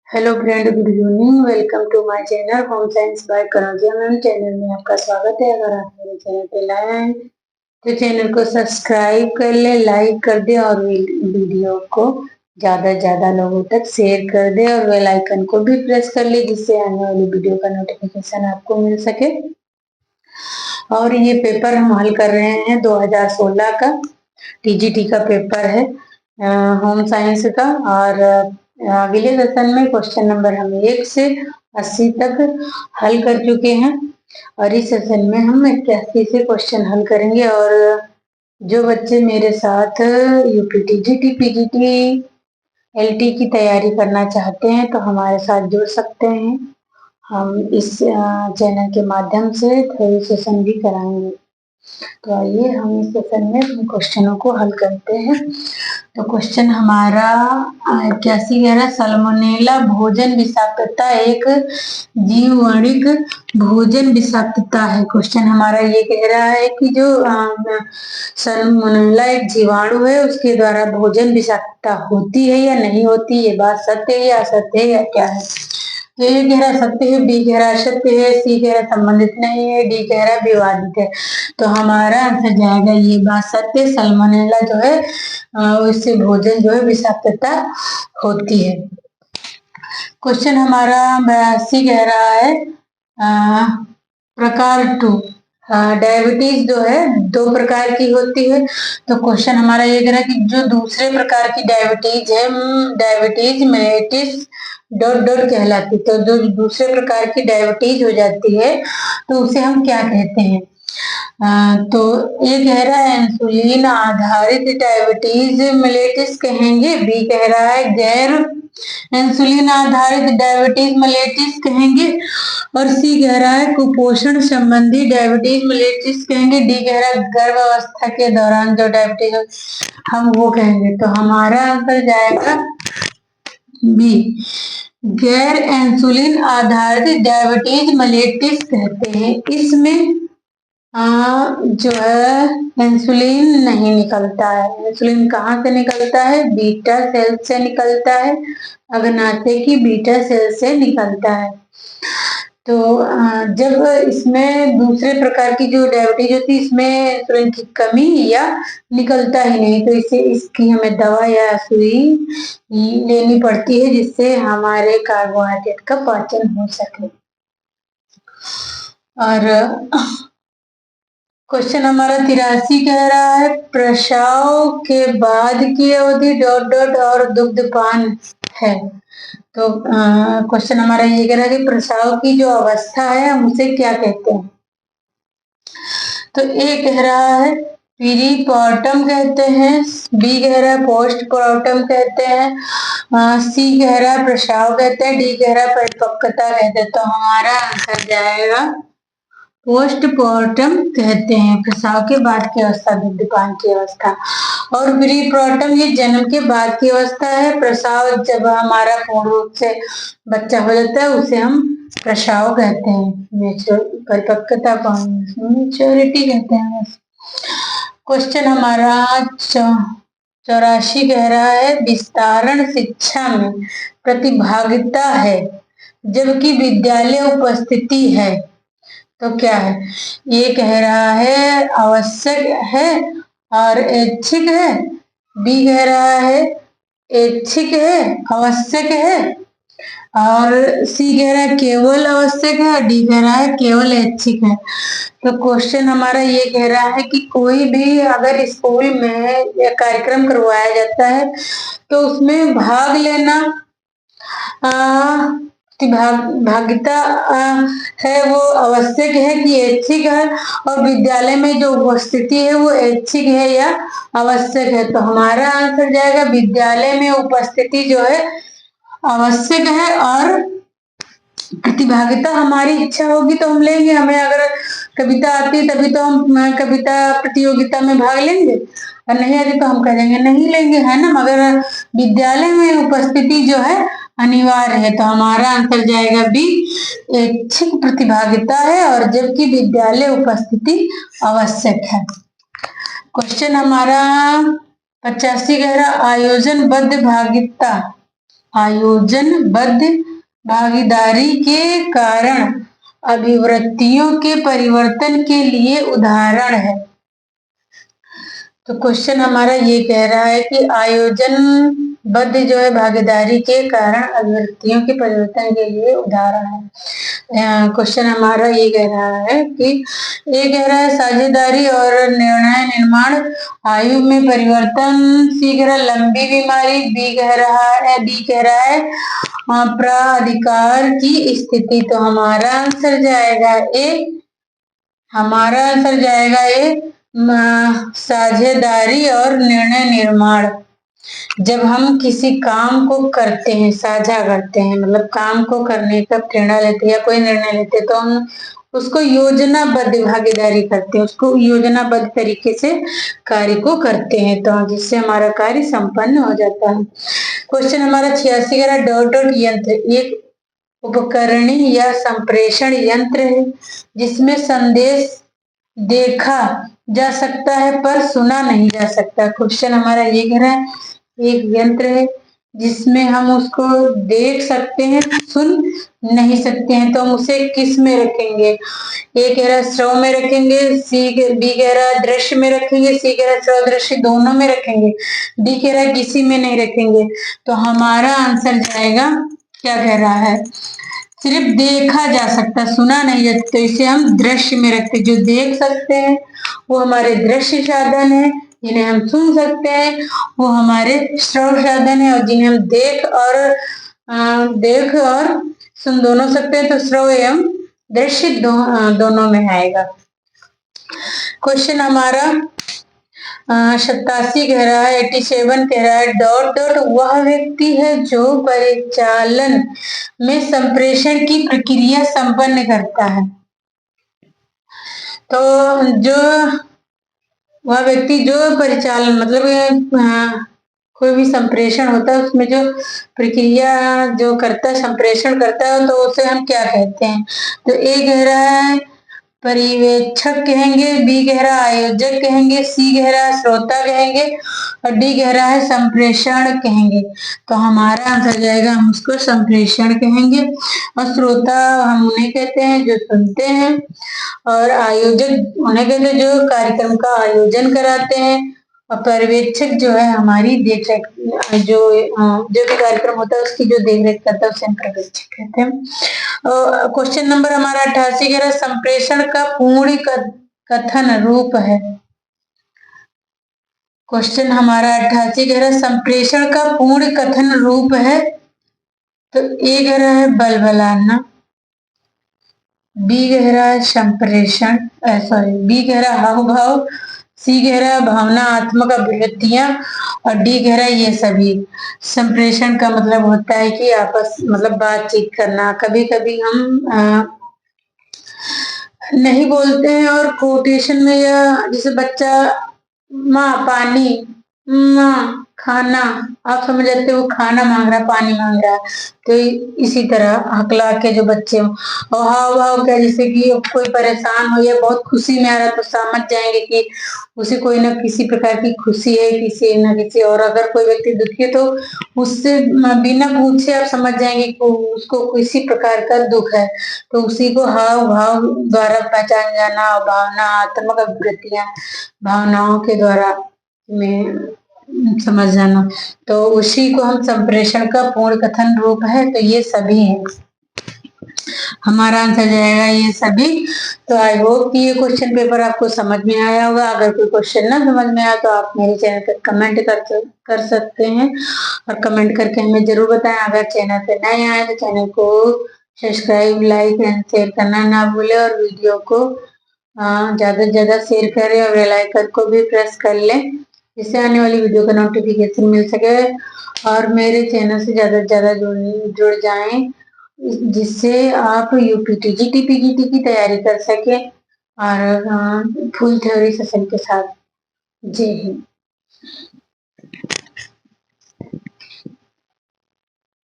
Hello friend, good evening. Welcome to my channel home science by Kanaujia ma'am. Channel में आपका स्वागत है। अगर आप मेरे चैनल पे नए हैं तो चैनल को सब्सक्राइब कर ले, लाइक कर दे और वीडियो को ज्यादा से ज्यादा लोगों तक शेयर कर दे और बेल आइकन को भी प्रेस कर ले, जिससे आने वाली वीडियो का नोटिफिकेशन आपको मिल सके। और ये पेपर हम हल कर रहे हैं 2016 का टीजीटी का पेपर है, होम साइंस का। और अगले सेशन में क्वेश्चन नंबर हम 1 से 80 तक हल कर चुके हैं और इस सेशन में हम 81 से क्वेश्चन हल करेंगे। और जो बच्चे मेरे साथ यूपी टीजीटी, पीजीटी, एलटी की तैयारी करना चाहते हैं तो हमारे साथ जुड़ सकते हैं। हम इस चैनल के माध्यम से थ्योरी सेशन भी कराएंगे। तो आइए हम इस सेशन में क्वेश्चनों को हल करते हैं। तो क्वेश्चन हमारा 81 कह रहा है, सल्मोनेला भोजन विषाक्तता एक जीवाणुक भोजन विषाक्तता है। क्वेश्चन हमारा ये कह रहा है कि जो सल्मोनेला एक जीवाणु है, उसके द्वारा भोजन विषाक्तता होती है या नहीं होती, ये बात सत्य है या असत्य है या क्या है। तो ए कह रहा सत्य है, बी कह रहा असत्य है, सी कह रहा संबंधित नहीं है, डी कह रहा विवादित है। तो हमारा आंसर जाएगा ये बात सत्य, सल्मोनेला जो है उससे भोजन जो है विषाक्तता होती है। क्वेश्चन हमारा 82 कह रहा है, प्रकार 2 डायबिटीज जो है 2 प्रकार की होती है। तो क्वेश्चन हमारा ये कह रहा है कि जो दूसरे प्रकार की डायबिटीज है, डायबिटीज मेलिटस ... कहलाती। तो जो दूसरे प्रकार की डायबिटीज हो जाती है तो उसे हम क्या कहते हैं। तो ये कह रहा है इंसुलिन आधारित डायबिटीज मेलिटस कहेंगे, बी कह रहा है गैर इंसुलिन आधारित डायबिटीज मेलिटस कहेंगे, और सी कह रहा है कुपोषण संबंधी डायबिटीज मेलिटस कहेंगे, डी कह रहा है गर्भावस्था के दौरान जो डायबिटीज हम वो कहेंगे। तो हमारा आंसर जाएगा बी, गैर इंसुलिन आधारित डायबिटीज मेलिटस कहते हैं। इसमें जो है इंसुलिन नहीं निकलता है। इंसुलिन कहाँ से निकलता है? बीटा सेल से निकलता है, अग्नाशय की बीटा सेल से निकलता है। तो जब इसमें दूसरे प्रकार की जो डायबिटीज होती है, इसमें इंसुलिन की कमी या निकलता ही नहीं, तो इसे इसकी हमें दवा या सुई लेनी पड़ती है, जिससे हमारे कार्बोहाइड्रेट का पाचन हो सके। और क्वेश्चन हमारा 83 कह रहा है, प्रसव के बाद की अवधि ... और दुग्धपान है। तो क्वेश्चन हमारा ये कह रहा है कि प्रसव की जो अवस्था है हम उसे क्या कहते हैं। तो ए कह रहा है पीरीपोर्टम कहते हैं, बी कह रहा है पोस्टपोर्टम कहते हैं, सी कह रहा है प्रसव कहते हैं, डी कह रहा है परिपक्वता कहते हैं। तो हमारा आंसर जाएगा पोस्टपोर्टम कहते हैं, प्रसव के बाद की अवस्था, दुग्धपान की अवस्था। और प्रीपोर्टम ये जन्म के बाद की अवस्था है। प्रसव जब हमारा पूर्ण रूप से बच्चा हो जाता है उसे हम प्रसव कहते हैं, परिपक्वता को मैच्योरिटी कहते हैं। क्वेश्चन हमारा 84 कह रहा है, विस्तारण शिक्षा में प्रतिभागिता है जबकि विद्यालय उपस्थिति है, तो क्या है। ये कह रहा है आवश्यक है और ऐच्छिक है, बी कह रहा है ऐच्छिक है, आवश्यक है, और सी कह रहा है केवल आवश्यक है, और डी कह रहा है केवल ऐच्छिक है। तो क्वेश्चन हमारा ये कह रहा है कि कोई भी अगर स्कूल में कार्यक्रम करवाया जाता है तो उसमें भाग लेना भाग्यता है वो आवश्यक है कि ऐच्छिक है, और विद्यालय में जो उपस्थिति है वो ऐच्छिक है या आवश्यक है। तो हमारा आंसर जाएगा विद्यालय में उपस्थिति जो है आवश्यक है, और प्रतिभागिता हमारी इच्छा होगी तो हम लेंगे। हमें अगर कविता आती तभी तो हम कविता प्रतियोगिता में भाग लेंगे, और नहीं आती तो हम कहेंगे नहीं लेंगे, है ना। मगर विद्यालय में उपस्थिति जो है अनिवार्य है। तो हमारा आंसर जाएगा बी, ऐच्छिक प्रतिभागिता है और जबकि विद्यालय उपस्थिति आवश्यक है। क्वेश्चन हमारा 85 कह रहा आयोजनबद्ध भागिता आयोजनबद्ध भागीदारी के कारण अभिवृत्तियों के परिवर्तन के लिए उदाहरण है। तो क्वेश्चन हमारा ये कह रहा है कि आयोजनबद्ध जो है भागीदारी के कारण अभिवृत्तियों के परिवर्तन के लिए उदाहरण है। क्वेश्चन हमारा ये कह रहा है कि ये कह रहा है साझेदारी और निर्णय निर्माण आयु में परिवर्तन, सी कह रहा है लंबी बीमारी, डी कह रहा है प्राधिकार की स्थिति। तो हमारा आंसर जाएगा ए साझेदारी और निर्णय निर्माण। जब हम किसी काम को करते हैं, साझा करते हैं, मतलब काम को करने का प्रेरणा लेते हैं या कोई निर्णय लेते हैं, तो हम उसको योजनाबद्ध भागीदारी करते हैं, उसको योजनाबद्ध तरीके से कार्य को करते हैं, तो जिससे हमारा कार्य संपन्न हो जाता है। क्वेश्चन हमारा 86 डॉट डॉट यंत्र एक उपकरणी या संप्रेषण यंत्र है जिसमें संदेश देखा जा सकता है पर सुना नहीं जा सकता। क्वेश्चन हमारा ये कह रहा है एक यंत्र है जिसमें हम उसको देख सकते हैं, सुन नहीं सकते हैं, तो हम उसे किस में रखेंगे? ए कह रहा है श्रव में रखेंगे, बी कह रहा है दृश्य में रखेंगे, सी कह रहा है श्रव दृश्य दोनों में रखेंगे, डी कह रहा है किसी में नहीं रखेंगे। तो हमारा आंसर जाएगा, क्या कह रहा है, सिर्फ देखा जा सकता, सुना नहीं जाता, तो इसे हम दृश्य में रखते। जो देख सकते हैं वो हमारे दृश्य साधन है, जिन्हें हम सुन सकते हैं वो हमारे श्रवण साधन है, और जिन्हें हम देख और सुन दोनों सकते हैं, तो श्रव एवं दृश्य दोनों में आएगा। क्वेश्चन हमारा 87 कह रहा है, 87 कह रहा है डॉट डॉट वह व्यक्ति है जो परिचालन में संप्रेषण की प्रक्रिया संपन्न करता है। तो जो वह व्यक्ति जो परिचालन मतलब कोई भी संप्रेषण होता है उसमें जो प्रक्रिया जो करता है, संप्रेषण करता है, तो उसे हम क्या कहते हैं? तो ए कह रहा है परिवेक्षक कहेंगे, बी कह रहा है आयोजक कहेंगे, सी कह रहा है श्रोता कहेंगे, और डी कह रहा है संप्रेषण कहेंगे। तो हमारा आंसर जाएगा, हम उसको संप्रेषण कहेंगे, और श्रोता हम उन्हें कहते हैं जो सुनते हैं, और आयोजक उन्हें कहते हैं जो कार्यक्रम का आयोजन कराते हैं, और पर्यवेक्षक जो है हमारी देखरेख, जो भी कार्यक्रम होता है उसकी जो देखरेख करता है उसे हम पर्यवेक्षक कहते हैं। क्वेश्चन नंबर हमारा 88 कह रहा है संप्रेषण का पूर्ण कथन रूप है। क्वेश्चन हमारा 88 कह रहा है संप्रेषण का पूर्ण कथन रूप है। तो ए कह रहा है बलबलाना, बी कह रहा है संप्रेषण, बी कह रहा है हाव भाव, सी कह रहा है भावनात्मक अभिव्यक्तियां, और डी कह रहा है ये सभी। संप्रेषण का मतलब होता है कि आपस मतलब बातचीत करना। कभी कभी हम नहीं बोलते हैं और कोटेशन में, या जैसे बच्चा माँ पानी, माँ खाना, आप समझ जाते हो खाना मांग रहा, पानी मांग रहा, तो इसी तरह हकला के जो बच्चे हो। और हाव भाव क्या, जैसे कि कोई परेशान हो या बहुत खुशी में आ रहा तो समझ जाएंगे कि उसे कोई ना किसी प्रकार की खुशी है, किसी न किसी। और अगर कोई व्यक्ति दुखी है तो उससे बिना पूछे आप समझ जाएंगे कि उसको किसी प्रकार का दुख है, तो उसी को हाव भाव द्वारा पहचान जाना। और भावनात्मक अभिव्यक्तियां भावनाओं के द्वारा में समझ जाना, तो उसी को हम संप्रेषण का पूर्ण कथन रूप है। तो ये सभी है, हमारा आंसर जाएगा ये सभी। तो आई होप कि ये क्वेश्चन पेपर आपको समझ में आया होगा। अगर कोई क्वेश्चन ना समझ में आया तो आप मेरे चैनल पर कमेंट कर सकते हैं, और कमेंट करके हमें जरूर बताएं। अगर चैनल पे नए आए तो चैनल को सब्सक्राइब, लाइक एंड शेयर करना ना भूले, और वीडियो को ज्यादा से ज्यादा शेयर करें, और बेल आइकन को भी प्रेस कर लें जिससे आने वाली वीडियो का नोटिफिकेशन मिल सके, और मेरे चैनल से ज्यादा से ज्यादा जुड़ जाएं, जिससे आप यूपीटीजी टीपीजीटी की तैयारी कर सके, और फुल थ्योरी सेशन के साथ। जय हिंद।